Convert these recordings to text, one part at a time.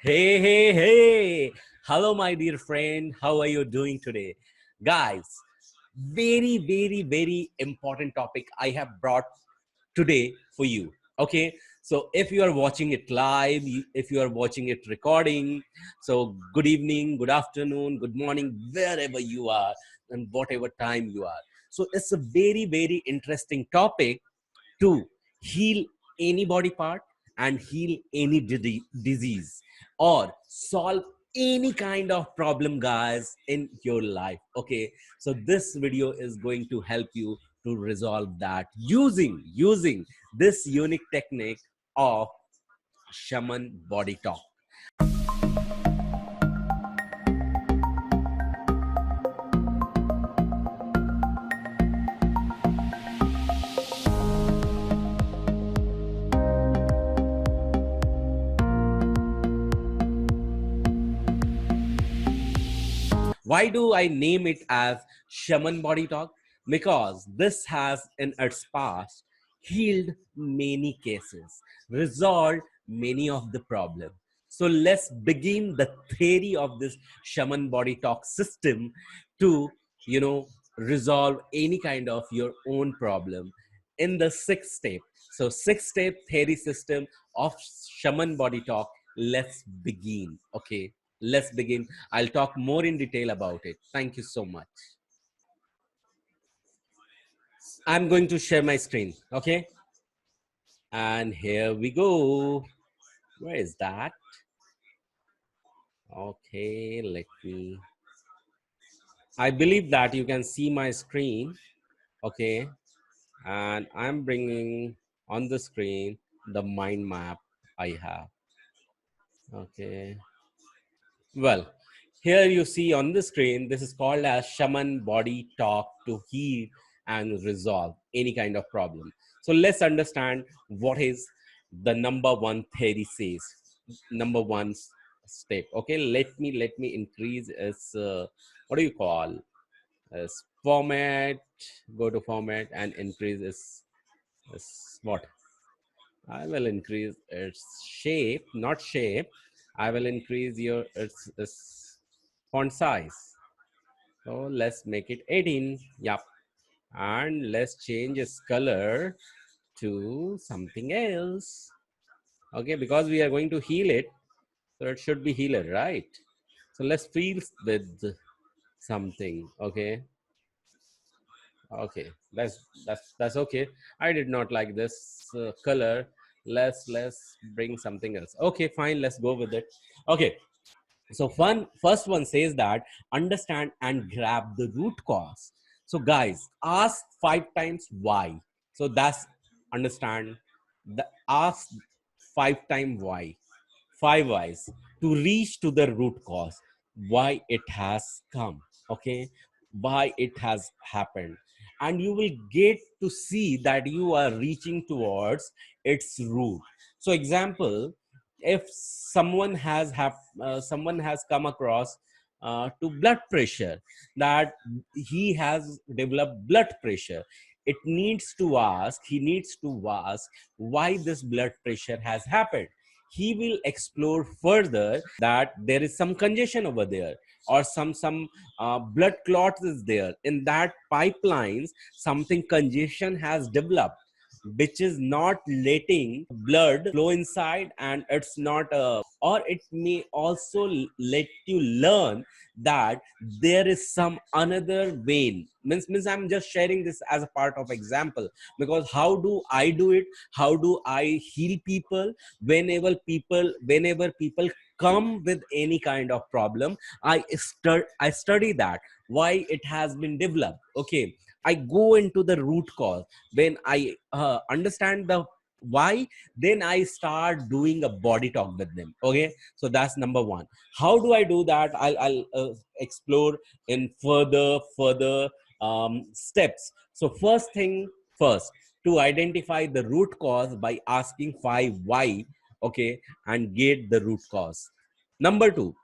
Hey, hey, hey. Hello, my dear friend. How are you doing today? Guys, very important topic I have brought today for you. Okay. So if you are watching it live, if you are watching it recording, so good evening, good afternoon, good morning, wherever you are and whatever time you are. So it's a very interesting topic to heal any body part and heal any disease or solve any kind of problem, guys, in your life. Okay, so this video is going to help you to resolve that using this unique technique of shaman body talk. Why do I name it as shaman body talk? Because this has in its past healed many cases, resolved many of the problems. So let's begin the theory of this shaman body talk system to, resolve any kind of your own problem in the sixth step. So six-step theory system of shaman body talk. Let's begin. Okay, let's begin. I'll talk more in detail about it. Thank you so much. I'm going to share my screen. Okay. And here we go. Where is that? Okay. I believe that you can see my screen. Okay. And I'm bringing on the screen the mind map I have. Okay. Well, here you see on the screen, this is called as shaman body talk to heal and resolve any kind of problem. So let's understand what is the number one theory says. Number one step. Okay, let me increase its what do you call as format. Go to format and increase its what? I will increase its shape, not shape. I will increase its font size. So let's make it 18. Yep. And let's change its color to something else. Okay, because we are going to heal it. So it should be healer, right? So let's feel with something. Okay. Okay, that's okay. I did not like this color. Let's bring something else. Okay, fine, let's go with it. Okay, so first one says that understand and grab the root cause. So guys, ask 5 times why. So that's understand the ask 5 times why, 5 whys to reach to the root cause, why it has come. Okay, why it has happened, and you will get to see that you are reaching towards its root. So example, if someone has come across to blood pressure, that he has developed blood pressure, he needs to ask why this blood pressure has happened. He will explore further that there is some congestion over there, or some blood clots is there in that pipelines. Something congestion has developed which is not letting blood flow inside, and it's not or it may also let you learn that there is some another vein. Means I'm just sharing this as a part of example, because how do I do it, how do I heal people? Whenever people come with any kind of problem, I study that why it has been developed. Okay, I go into the root cause. When I understand the why, then I start doing a body talk with them. Okay, so that's number one. How do I do that? I'll explore in further steps. So first thing first, to identify the root cause by asking 5 why. Okay, and get the root cause. Number two,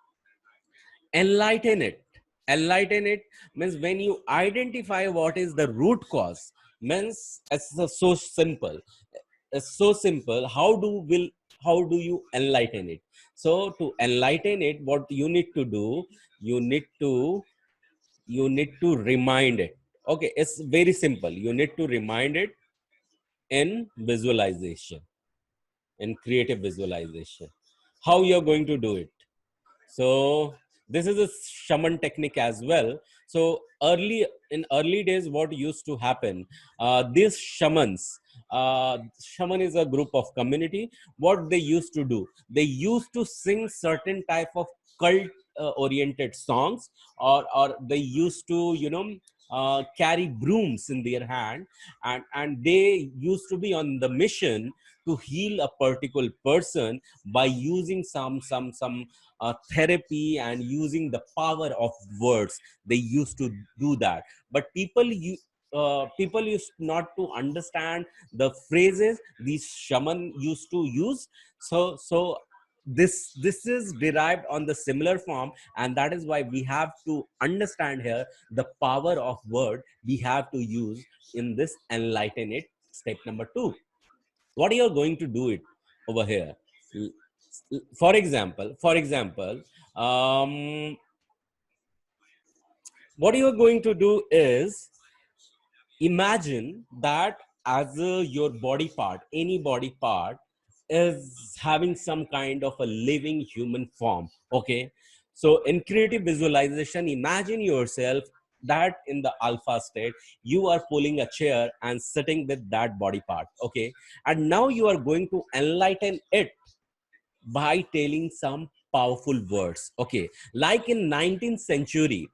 enlighten it. Enlighten it means when you identify what is the root cause, means it's so simple. It's so simple. How do will how do you enlighten it? So to enlighten it, what you need to do, you need to remind it. Okay, it's very simple. You need to remind it in visualization, in creative visualization. How you're going to do it? So this is a shaman technique as well. So in early days, what used to happen, these shamans, shaman is a group of community. What they used to do, they used to sing certain type of cult oriented songs, or they used to, carry brooms in their hand, and they used to be on the mission to heal a particular person by using some therapy and using the power of words. They used to do that, but people used not to understand the phrases these shaman used to use. So this is derived on the similar form, and that is why we have to understand here the power of word we have to use in this enlighten it step number 2. What you're going to do it over here? For example, what you're going to do is imagine that as your body part, any body part is having some kind of a living human form. Okay, so in creative visualization, imagine yourself that in the alpha state you are pulling a chair and sitting with that body part. Okay, and now you are going to enlighten it by telling some powerful words. Okay, like in 19th century,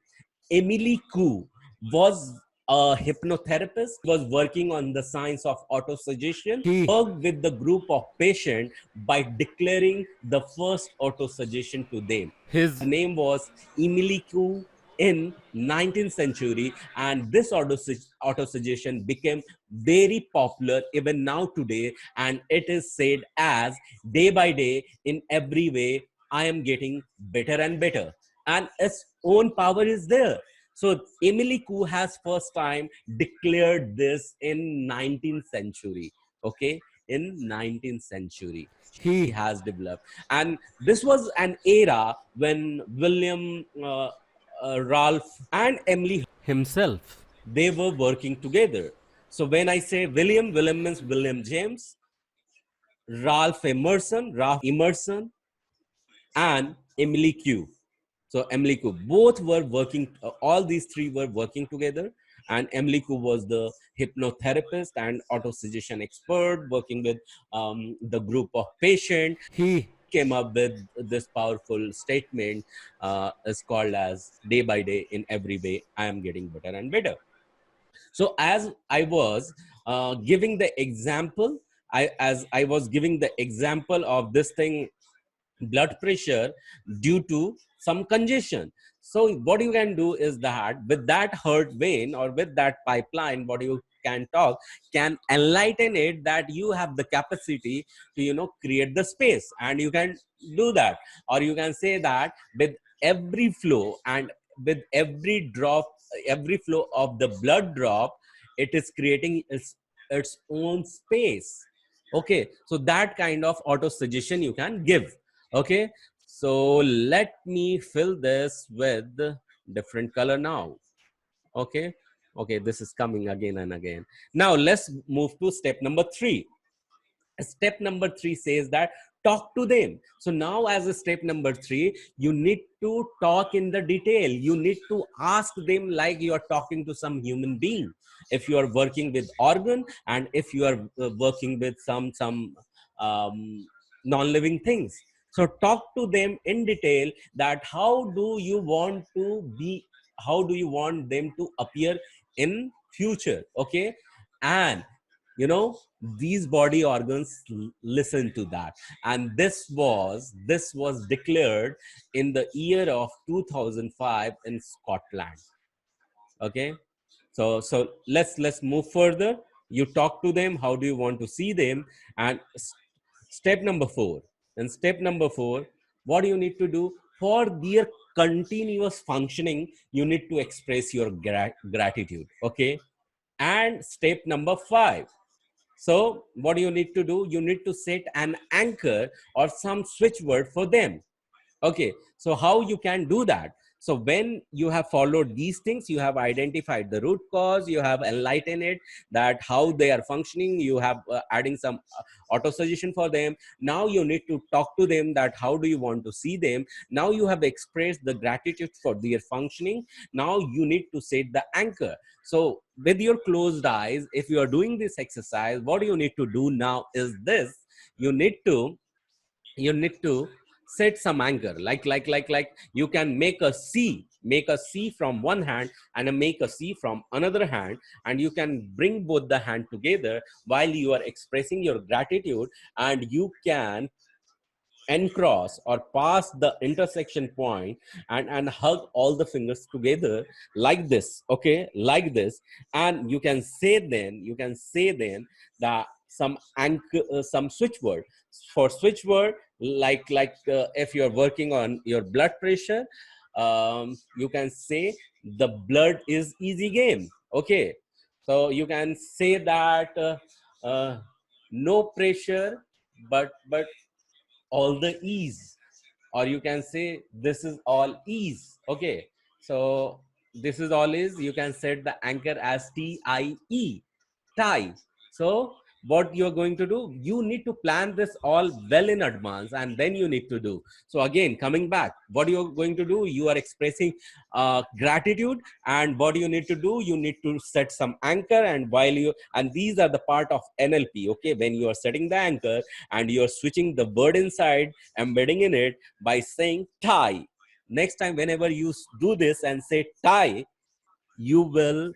Emily Koo was a hypnotherapist, was working on the science of autosuggestion, He. worked with the group of patients by declaring the first autosuggestion to them. Her His. name was Emily Koo in 19th century, and this autosuggestion became very popular even now today, and it is said as day by day in every way I am getting better and better, and its own power is there. So Emily Koo has first time declared this in 19th century. Okay, in 19th century she He. has developed, and this was an era when William Ralph and Emily, Himself. they were working together. So when I say William means William James, Ralph Emerson, and Emily Q. So Emily Koo, both were working. All these three were working together, and Emily Koo was the hypnotherapist and autosuggestion expert, working with the group of patients. He. Came up with this powerful statement, is called as "Day by day, in every way, I am getting better and better." So as I was giving the example, as I was giving the example of this thing, blood pressure due to some congestion. So what you can do is that with that heart vein or with that pipeline, what you can talk can enlighten it that you have the capacity to, create the space, and you can do that. Or you can say that with every flow and with every drop, every flow of the blood drop, it is creating its own space. Okay, so that kind of auto suggestion you can give. Okay, so let me fill this with different color now. Okay, okay, this is coming again and again. Now let's move to step number 3. Step number 3 says that talk to them. So now as a step number 3, you need to talk in the detail. You need to ask them like you are talking to some human being. If you are working with organ, and if you are working with some non-living things, so talk to them in detail that how do you want to be, how do you want them to appear in future. Okay, and these body organs listen to that, and this was declared in the year of 2005 in Scotland. Okay, so let's move further. You talk to them, how do you want to see them, and step number 4. And step number 4, what do you need to do for their continuous functioning? You need to express your gratitude. Okay, and step number 5, So what you need to do, you need to set an anchor or some switch word for them. Okay, so how you can do that? So when you have followed these things, you have identified the root cause, you have enlightened it, that how they are functioning, you have adding some auto suggestion for them. Now you need to talk to them, that how do you want to see them. Now you have expressed the gratitude for their functioning. Now you need to set the anchor. So with your closed eyes, if you are doing this exercise, what you need to do now is this: you need to you need to set some anchor, like you can make a c from one hand and make a c from another hand, and you can bring both the hand together while you are expressing your gratitude, and you can uncross or pass the intersection point, and hug all the fingers together like this, okay, like this. And you can say then that some anchor, some switch word. For switch word, if you're working on your blood pressure, you can say the blood is easy game. Okay, so you can say that no pressure, but all the ease. Or you can say this is all ease. Okay, so this is all is, you can set the anchor as tie, tie. So what you're going to do, you need to plan this all well in advance, and then you need to do. So again, coming back, what you're going to do, you are expressing gratitude, and what you need to do, you need to set some anchor. And while you, and these are the part of NLP. Okay, when you are setting the anchor and you're switching the word inside, embedding in it by saying tie. Next time whenever you do this and say tie, you will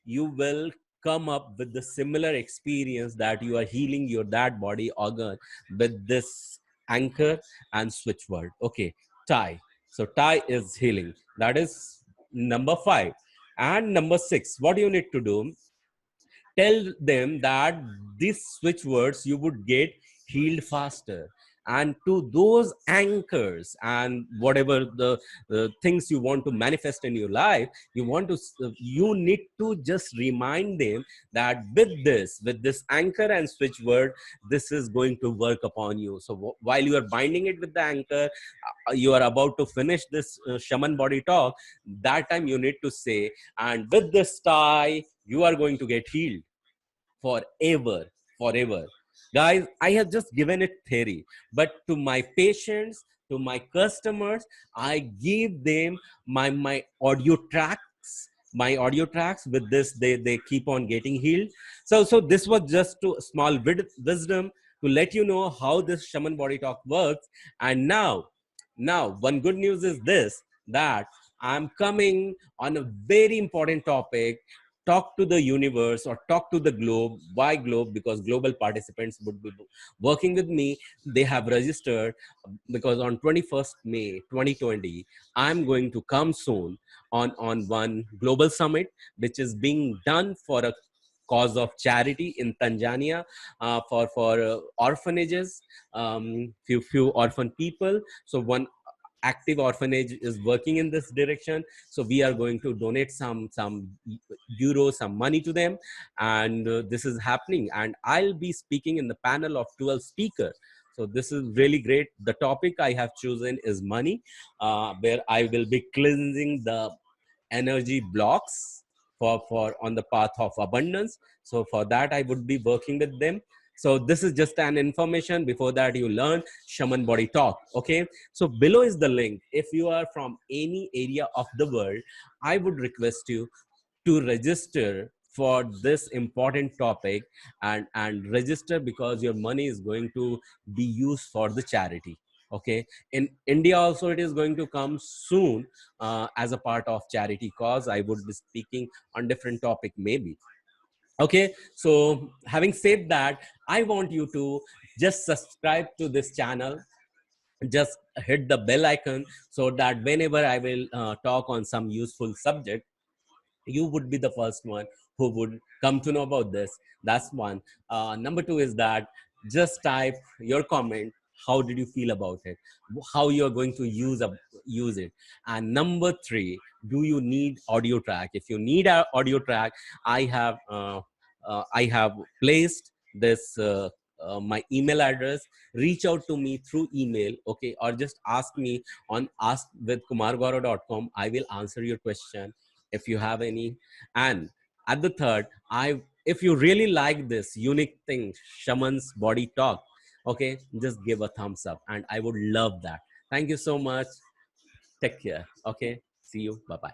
you will come up with the similar experience, that you are healing your that body organ with this anchor and switch word. Okay, tie. So tie is healing. That is number 5. And number 6, what you need to do, tell them that these switch words you would get healed faster. And to those anchors and whatever the things you want to manifest in your life, you need to just remind them that with this anchor and switch word, this is going to work upon you. So while you are binding it with the anchor, you are about to finish this shaman body talk, that time you need to say, and with this tie you are going to get healed forever, forever. Guys, I have just given it theory, but to my patients, to my customers, I give them my audio tracks. My audio tracks. With this, they keep on getting healed. So this was just to small wisdom to let you know how this shaman body talk works. And now one good news is this, that I'm coming on a very important topic. Talk to the universe or talk to the globe. Why globe? Because global participants would be working with me. They have registered, because on 21st May 2020, I'm going to come soon on one global summit, which is being done for a cause of charity in Tanzania, for orphanages, few orphan people. So one active orphanage is working in this direction. So we are going to donate some euros, some money to them. And this is happening, and I'll be speaking in the panel of 12 speakers. So this is really great. The topic I have chosen is money, where I will be cleansing the energy blocks for on the path of abundance. So for that I would be working with them. So this is just an information. Before that, you learn shaman body talk. Okay, so below is the link. If you are from any area of the world, I would request you to register for this important topic, and register, because your money is going to be used for the charity. Okay, in India also it is going to come soon, as a part of charity cause. I would be speaking on different topic maybe. Okay, so having said that, I want you to just subscribe to this channel, just hit the bell icon, so that whenever I will talk on some useful subject, you would be the first one who would come to know about this. That's one. Number two is that just type your comment. How did you feel about it? How you're going to use it? And number three, do you need audio track? If you need an audio track, I have placed this my email address. Reach out to me through email, okay, or just ask me on askwithkumargaurav.com. I will answer your question if you have any. And at the third, I if you really like this unique thing, Shaman's Body Talk, okay, just give a thumbs up, and I would love that. Thank you so much. Take care. Okay, see you. Bye bye.